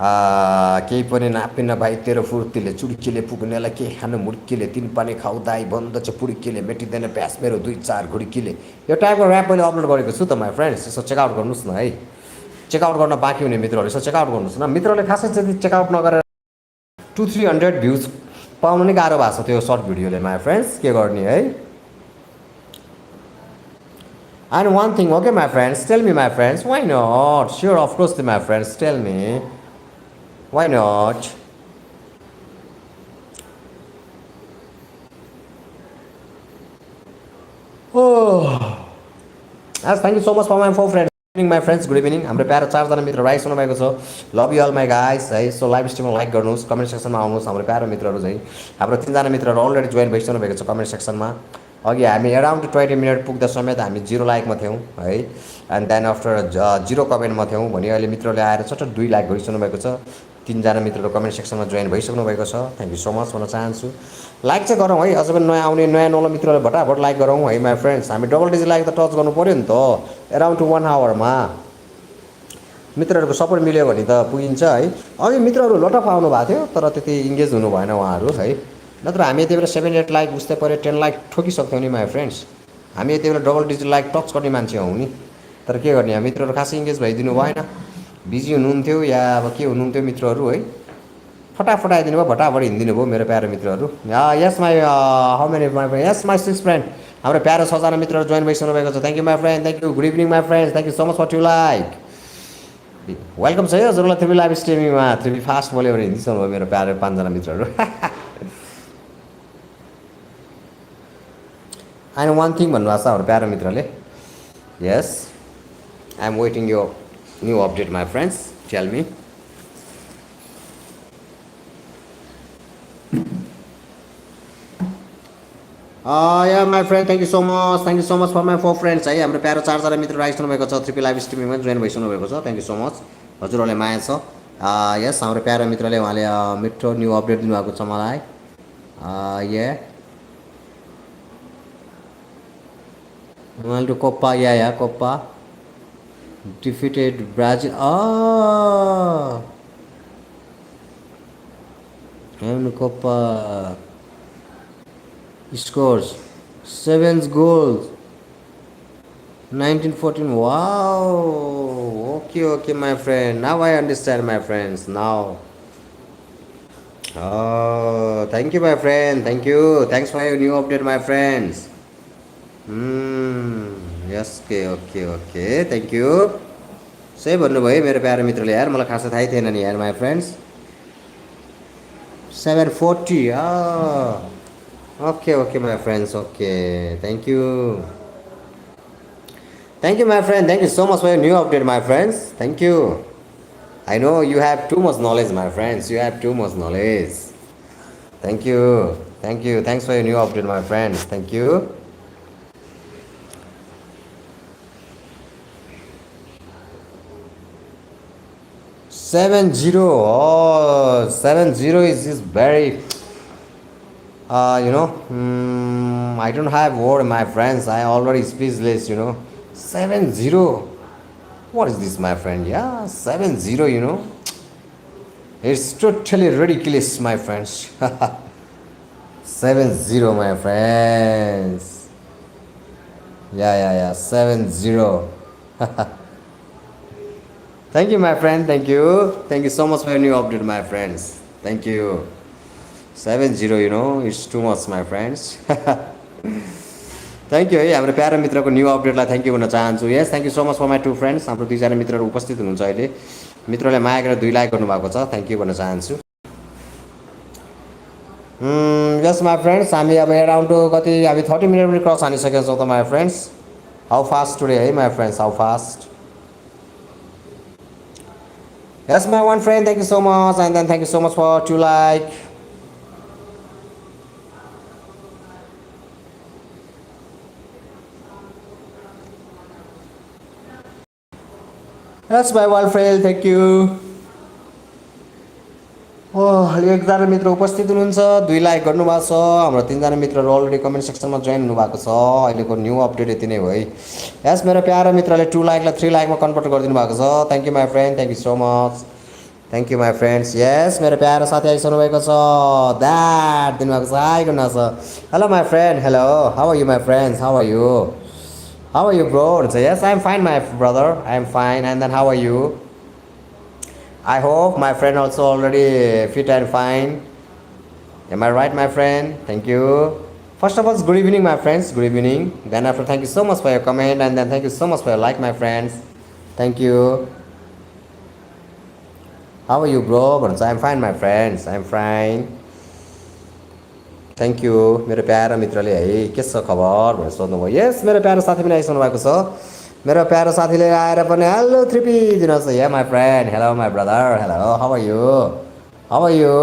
केही पनि नापिन्न भाइ तेरो फुर्तीले, चुड्कीले पुग्नेलाई के खानु मुड्कीले, 3 पानी खाउँदाई बन्द छ पुड्कीले, मेटिँदैन प्यास मेरो 2-4 घुड्कीले। यो टाइपको ऱ्याप मैले अपलोड गरेको छु त माई फ्रेन्ड्स, यसो चेकआउट गर्नुहोस् न है। चेकआउट गर्न बाँकी हुने मित्रहरू यसो चेकआउट गर्नुहोस् न। मित्रले खासै चाहिँ चेकआउट नगरेर 200-300 भ्युज पाउनु नै गाह्रो भएको छ त्यो सर्ट भिडियोले माई फ्रेन्ड्स, के गर्ने है। And one thing, okay my friends, tell me my friends, why not, sure of course my friends, tell me why not? Oh, thank you so much for my 4 friends. Good evening my friends, good evening. हाम्रो प्यारो 4जना मित्र rice हुनु भएको छ, love you all my guys है। So live स्ट्रिममा like गर्नुहोस्, comment सेक्सनमा आउनुहोस्। हाम्रो प्यारो मित्रहरू चाहिँ हाम्रो 3जना मित्रहरू अलरेडी जोइन भइसक्नु भएको छ कमेन्ट सेक्सनमा। अघि हामी अराउन्ड 20 मिनट पुग्दा समेत हामी 0 लाइकमा थियौँ है, एन्ड देन आफ्टर 0 कमेन्टमा थियौँ भने अहिले मित्रले आएर चट्ट 2 लाइक गरिसक्नु भएको छ। 3जना मित्रहरू कमेन्ट सेक्सनमा जोइन भइसक्नु भएको छ, थ्याङ्क यू सो मच भन्न चाहन्छु। लाइक चाहिँ गरौँ है, अझ पनि नयाँ आउने नयाँ नौलो मित्रहरूले भटाभट लाइक गरौँ है माई फ्रेन्ड्स। हामी डबल डिजिट लाइक त टच गर्नु पऱ्यो नि त, एराउन्ड 1 आवरमा मित्रहरूको सपोर्ट मिल्यो भने त पुगिन्छ है। अघि मित्रहरू लटफ आउनु भएको थियो तर त्यति इङ्गेज हुनु भएन उहाँहरू है, नत्र हामी यति बेला 7-8 लाइक उस्तै पऱ्यो, 10 लाइक ठोकिसक्थ्यौँ नि माई फ्रेन्ड्स। हामी यति बेला डबल डिजिट लाइक टच गर्ने मान्छे हौँ नि, तर के गर्ने, हामी मित्रहरू खासै इङ्गेज भइदिनु भएन, बिजी हुनुहुन्थ्यो या अब के हुनुहुन्थ्यो मित्रहरू है। फटाफट आइदिनु भयो, भटाभट हिँडिदिनु भयो मेरो प्यारो मित्रहरू। Yes my how many my friend, yes my 6 friend, हाम्रो प्यारो 6जना मित्रहरू जोइन भइसक्नु भएको छ, thank you my friend, thank you, good evening my friends, thank you so much for 2 like. Welcome छ है हजुरलाई 3P लाइभ स्ट्रिमिङमा। 3P फास्ट बोल्यो भने हिँडिसक्नु भयो मेरो प्यारो 5जना मित्रहरू। एन्ड वान थिङ भन्नुभएको छ हाम्रो प्यारो मित्रले, यस I'm waiting your new update, my friends. Tell me. Yeah, my friend, thank you so much. Thank you so much for my 4 friends. है हाम्रो प्यारो 4जना मित्र आइसक्नु भएको छ, ट्रिपल लाइभ स्ट्रिमिङमा जोइन भइसक्नु भएको छ. Thank you so much. हजुरहरूले माया छ. यस हाम्रो प्यारो मित्रले उहाँले मिठो न्यू अपडेट दिनुभएको छ मलाई. Yeah. Ronaldo Copa, yeah, Copa. Defeated Brazil. Oh, Ronaldo Copa scores 7 goals. 1914. Wow. Okay, my friend. Now I understand, my friends. Now. Oh, thank you, my friend. Thank you. Thanks for your new update, my friends. Yes, okay. Thank you. सही भन्नुभयो मेरो प्यारो मित्रले यार, मलाई खासै थाहै थिएन नि यार, my friends. 740. Okay, my friends. Okay. Thank you. Thank you, my friend. Thank you so much for your new update, my friends. Thank you. I know you have too much knowledge, my friends. You have too much knowledge. Thank you. Thanks for your new update, my friends. Thank you. Seven zero. Oh, 7-0 is very, I don't have word, my friends. I already speechless, 7-0. What is this, my friend? Yeah, 7-0, It's totally ridiculous, my friends. 7-0, my friends. Yeah, 7-0. Thank you, my friend. Thank you so much for your new update, my friends. Thank you. 7-0, it's too much, my friends. Thank you है हाम्रो प्यारो मित्रको new अपडेटलाई thank you भन्न चाहन्छु. Yes, thank you so much for my 2 friends. हाम्रो 2जना मित्रहरू उपस्थित हुनुहुन्छ अहिले. मित्रले माया गरेर 2 लाइक गर्नुभएको छ. थ्याङ्क यू भन्न चाहन्छु. यस माई फ्रेन्ड्स, हामी अब एराउन्ड हामी 30 मिनट पनि क्रस हानिसकेका छौँ त my friends. How fast today है my friends, how fast. Yes my 1 friend, thank you so much. And then thank you so much for 2 like. That's my one friend, thank you. एकजना मित्र उपस्थित हुनुहुन्छ, 2 like गर्नुभएको छ. हाम्रो 3जना मित्रहरू already comment सेक्सनमा join हुनुभएको छ. अहिलेको न्यू अपडेट यति नै हो है. यस, मेरो प्यारो मित्रले 2 लाइकलाई 3 लाइकमा कन्भर्ट गरिदिनु भएको छ. Thank you my friend, thank you so much. Thank you my friends. Yes, मेरो प्यारो साथी आइसक्नु भएको छ. द्याट दिनुभएको छ. हाई गर्नुहोस्. Hello my friend. Hello, how are you my friends? How are you? How are you, bro? Yes, I'm fine, my brother. I'm fine. And then how are you? I hope my friend also already fit and fine. Am I right, my friend? Thank you. First of all, good evening, my friends. Good evening. Then after, thank you so much for your comment. And then thank you so much for your like, my friends. Thank you. How are you, bro? I'm fine, my friends. I'm fine. Thank you. मेरो प्यारो मित्रले है के छ खबर भनेर सोध्नुभयो. यस, मेरो प्यारो साथी पनि आइसक्नु भएको छ. मेरो प्यारो साथीले आएर पनि हेलो 3P दिनुहोस्. Yeah my friend. Hello my brother. Hello, how are you? How are you?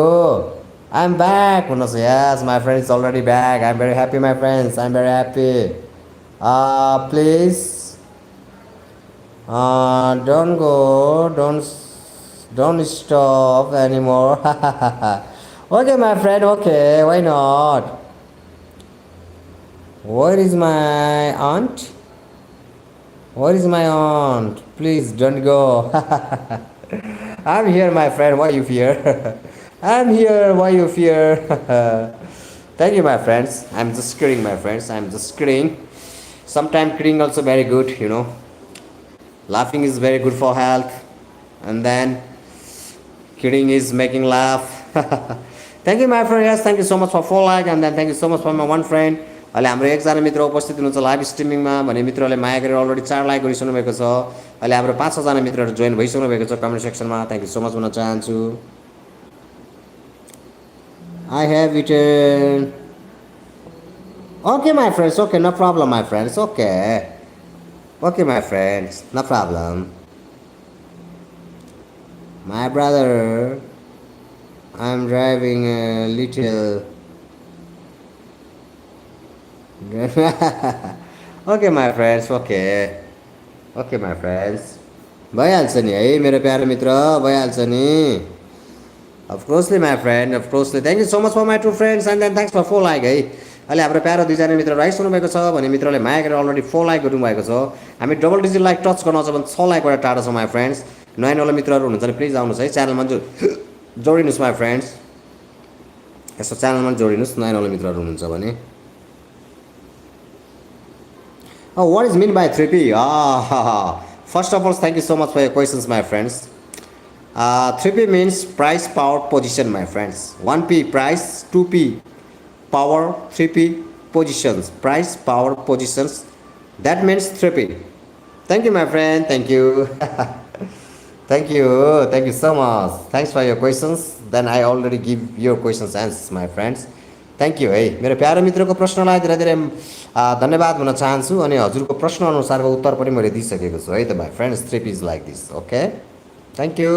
I am back भन्नुहोस्. Yes, my friend is already back. I am very happy, my friends. I am very happy. Please don't go, don't stop anymore. Okay, my friend, okay, why not? Where is my aunt? Where is my aunt? Please don't go. I'm here, my friend, why you fear? I'm here, why you fear? Thank you, my friends. I'm just kidding, my friends. I'm just kidding. Sometimes kidding also very good, Laughing is very good for health. And then kidding is making laugh. Thank you, my friend. Yes, thank you so much for 4 like. And then thank you so much for my 1 friend. अहिले हाम्रो 1जना मित्र उपस्थित हुनुहुन्छ live स्ट्रिमिङमा. भने मित्रले माया गरेर already 4 like गरिसक्नु भएको छ. अहिले हाम्रो 5-6 जना मित्रहरू जोइन भइसक्नु भएको छ कमेन्ट सेक्सनमा. थ्याङ्क यू सो मच भन्न चाहन्छु. I have eaten. Okay, my friends. Okay, no problem, my friends. Okay. Okay, my friends, no problem. My brother, I'm driving a little. Okay, my friends, okay. Okay, my friends. भइहाल्छ नि है मेरो प्यारो मित्र भइहाल्छ नि of coursely my friend of coursely thank you so much for my two friends and then thanks for 4 like है अहिले हाम्रो प्यारो दुईजना मित्रहरू आइसक्नु भएको छ भने मित्रले माया गरेर अलरेडी 4 लाइक गर्नुभएको छ हामी डबल डिजिट लाइक टच गर्न छ भने 6 लाइकबाट टाढो छ माई फ्रेन्ड्स नयाँ नयाँ मित्रहरू हुनुहुन्छ भने प्लिज आउनुहोस् है च्यानलमा जोडिनुहोस् माई फ्रेन्ड्स यसो च्यानलमा जोडिनुहोस् नयाँ नयाँ मित्रहरू हुनुहुन्छ भने what is mean by 3P first of all thank you so much for your questions my friends 3P means price, power, position, my friends. 1P price, 2P power, 3P positions. Price, power, positions. That means 3P. Thank you, my friend. Thank you. Thank you. Thank you so much. Thanks for your questions. Then I already give your questions answers, my friends. Thank you है मेरो प्यारो मित्रको प्रश्नलाई धेरै धेरै धन्यवाद भन्न चाहन्छु अनि हजुरको प्रश्न अनुसारको उत्तर पनि मैले दिइसकेको छु है त भाइ friends 3P is like this okay thank you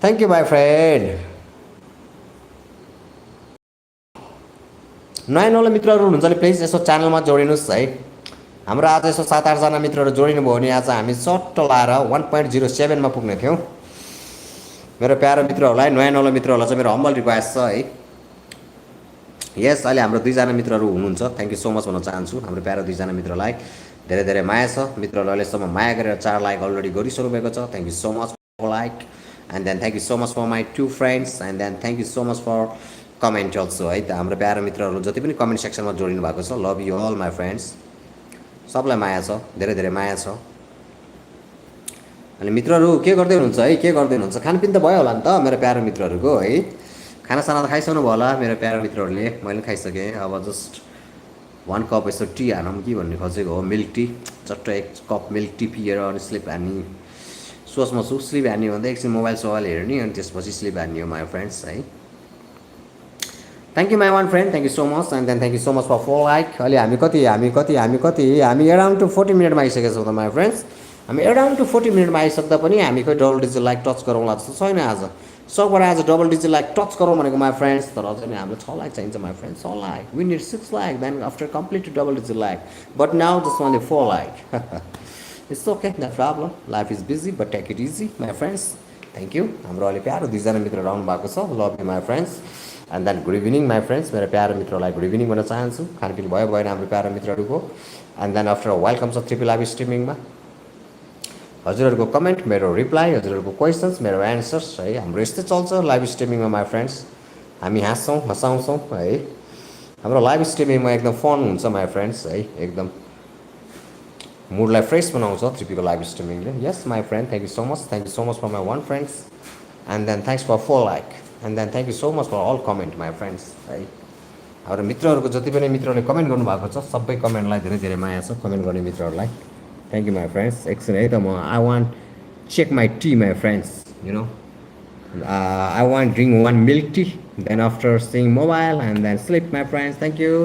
thank you my friend नयाँ नयाँ मित्रहरू हुनुहुन्छ भने प्लिज यसो च्यानलमा जोडिनुहोस् है हाम्रो आज यसो 7-8 जना मित्रहरू जोडिनुभयो भने आज हामी चट्ट लाएर 1.07 मा पुग्ने थियौँ मेरो प्यारो मित्रहरूलाई नयाँ नयाँ मित्रहरूलाई चाहिँ मेरो हम्बल रिक्वेस्ट छ है यस अहिले हाम्रो 2 जना मित्रहरू हुनुहुन्छ थ्याङ्क यू सो मच भन्न चाहन्छु हाम्रो प्यारो 2 जना मित्रलाई धेरै धेरै माया छ मित्रहरूले अहिलेसम्म माया गरेर 4 लाइक अलरेडी गरिसक्नु भएको छ thank you so much for like and then thank you so much for my 2 friends and then thank you so much for comment also है त हाम्रो प्यारो मित्रहरू जति पनि कमेन्ट सेक्सनमा जोडिनु भएको छ love you all my friends सबलाई माया छ धेरै धेरै माया छ अनि मित्रहरू के गर्दै हुनुहुन्छ है के गर्दै हुनुहुन्छ खानपिन त भयो होला नि त मेरो प्यारो मित्रहरूको है खानासाना त खाइसक्नु भयो होला मेरो प्यारो मित्रहरूले मैले पनि खाइसकेँ अब जस्ट 1 कप यसो टी हानौँ कि भन्ने खोजेको हो मिल्क टी चट्ट 1 कप मिल्क टी पिएर अनि स्लिप हान्ने सोचमा छु स्लिप हान्ने भन्दा एकछिन मोबाइल सोबाइल हेर्ने अनि त्यसपछि स्लिप हान्ने हो माई फ्रेन्ड्स है thank you my one friend thank you so much and then thank you so much for 4 like अहिले हामी एराउन्ड टु 40 मिनटमा आइसकेका छौँ त माई फ्रेन्ड्स हामी एराउन्ड टु 40 मिनटमा आइसक्दा पनि हामी खोइ डबल डिजिट लाइक टच गरौँला जस्तो छैन आज सकबाट आज डबल डिजिट लाइक टच गरौँ भनेको माई फ्रेन्ड्स तर अझै नि हाम्रो 6 लाइक चाहिन्छ my friends 6 like we need 6 like then after complete double digit like but now just only 4 like it's okay no problem life is busy but take it easy my friends thank you हाम्रो अहिले प्यारो 2 जना मित्रहरू आउनु भएको छ love you my friends and then good evening my friends मेरो प्यारो मित्रलाई गुड इभिनिङ भन्न चाहन्छु खानपिन भयो भएन हाम्रो प्यारो मित्रहरूको एन्ड देन आफ्टर वेलकम छ 3P लाइभ स्ट्रिमिङमा हजुरहरूको कमेन्ट मेरो रिप्लाई हजुरहरूको क्वेसन्स मेरो एन्सर्स है हाम्रो यस्तै चल्छ लाइभ स्ट्रिमिङमा माई फ्रेन्ड्स हामी हाँस्छौँ हँसाउँछौँ है हाम्रो लाइभ स्ट्रिमिङमा एकदम फन हुन्छ माई फ्रेन्ड्स है एकदम मुडलाई फ्रेस बनाउँछ 3P को लाइभ स्ट्रिमिङले yes my friend thank you so much for my 1 friends and then thanks for 4 like and then thank you so much for all comment my friends है हाम्रो मित्रहरूको जति पनि मित्रहरूले comment गर्नुभएको छ सबै कमेन्टलाई धेरै धेरै माया छ कमेन्ट गर्ने मित्रहरूलाई थ्याङ्क यू माई फ्रेन्ड्स एकछिन है त म I want check my tea my friends you know I want drink 1 milk tea then after sing mobile and then sleep my friends thank you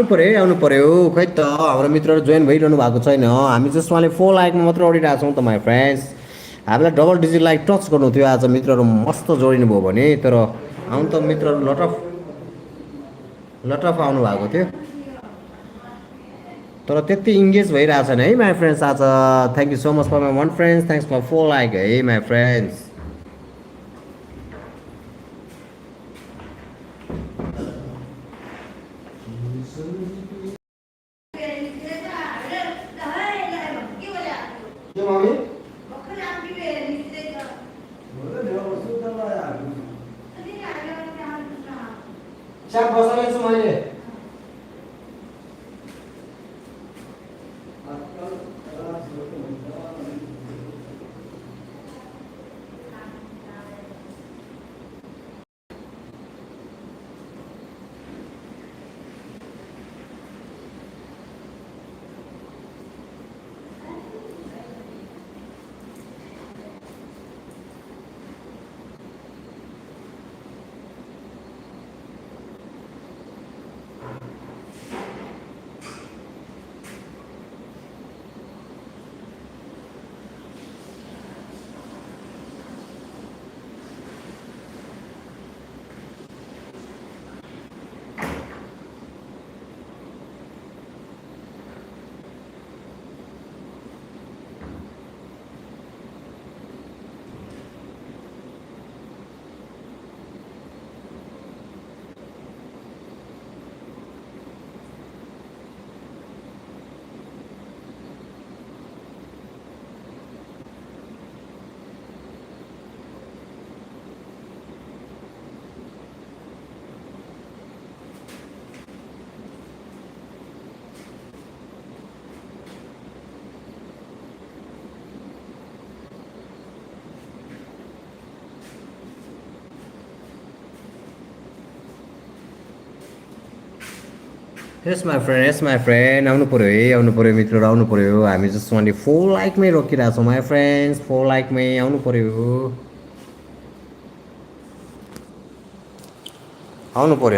आउनु पऱ्यो खै त हाम्रो मित्रहरू जोइन भइरहनु भएको छैन हामी जस्ट उहाँले 4 लाइकमा मात्र ओडिरहेको छौँ त माई फ्रेन्ड्स हामीलाई डबल डिजिट लाइक टच गर्नु थियो आज मित्रहरू मस्त जोडिनु भयो भने तर आउनु त मित्रहरू लट अफ आउनु भएको थियो तर त्यति इङ्गेज भइरहेको छैन है माई फ्रेन्ड्स आज thank you so much for my 1 friends thanks for 4 like है माई फ्रेन्ड्स च्याप बसालेछु मैले यस माई फ्रेन्ड आउनु पऱ्यो है आउनु पऱ्यो मित्रहरू आउनु पऱ्यो हामी जस्ट उहाँले 4 लाइकमै रोकिरहेको छौँ माई फ्रेन्ड्स 4 लाइकमै आउनु पऱ्यो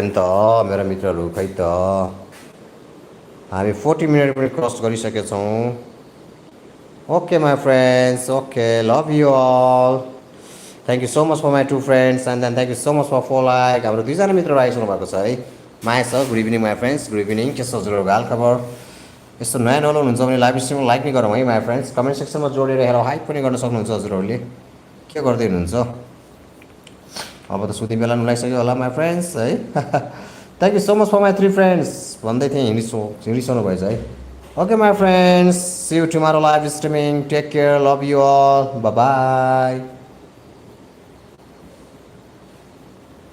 नि त मेरो मित्रहरू खै त हामी 40 मिनट पनि क्रस गरिसकेछौँ okay my friends okay love you all thank you so much for my 2 friends and then thank you so much for 4 like हाम्रो 2 जना मित्रहरू आइसक्नु भएको छ है माया छ good evening my friends good evening के छ हजुरहरूको हालखबर यस्तो नयाँ नौलो हुनुहुन्छ भने लाइभ स्ट्रिममा लाइक नै गरौँ है माई फ्रेन्ड्स कमेन्ट सेक्सनमा जोडेर हेर हाइप पनि गर्न सक्नुहुन्छ हजुरहरूले के गर्दै हुनुहुन्छ अब त सुत्ने बेला मिलाइसक्यो होला माई फ्रेन्ड्स है thank you so much for my 3 friends भन्दै थिएँ हिँडिसक्नु भएछ है okay my friends see you tomorrow live streaming take care love you all by